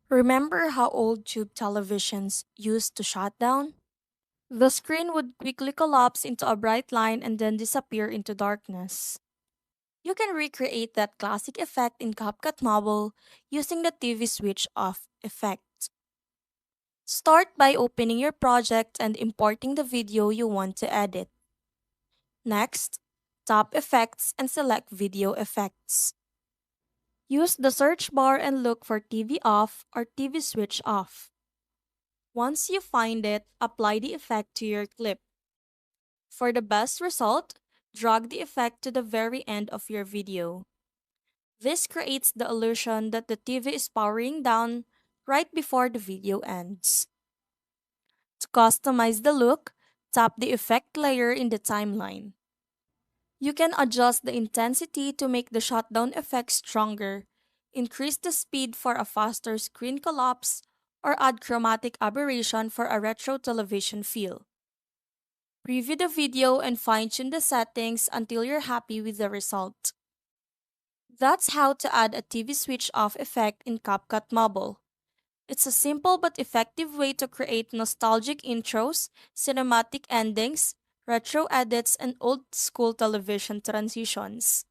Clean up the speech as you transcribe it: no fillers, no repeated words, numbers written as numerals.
Remember how old tube televisions used to shut down? The screen would quickly collapse into a bright line and then disappear into darkness. You can recreate that classic effect in CapCut Mobile using the TV switch off effect. Start by opening your project and importing the video you want to edit. Next, tap Effects and select Video Effects. Use the search bar and look for TV off or TV switch off. Once you find it, apply the effect to your clip. For the best result, drag the effect to the very end of your video. This creates the illusion that the TV is powering down right before the video ends. To customize the look, tap the effect layer in the timeline. You can adjust the intensity to make the shutdown effect stronger, increase the speed for a faster screen collapse, or add chromatic aberration for a retro television feel. Preview the video and fine-tune the settings until you're happy with the result. That's how to add a TV switch off effect in CapCut Mobile. It's a simple but effective way to create nostalgic intros, cinematic endings, retro edits, and old school television transitions.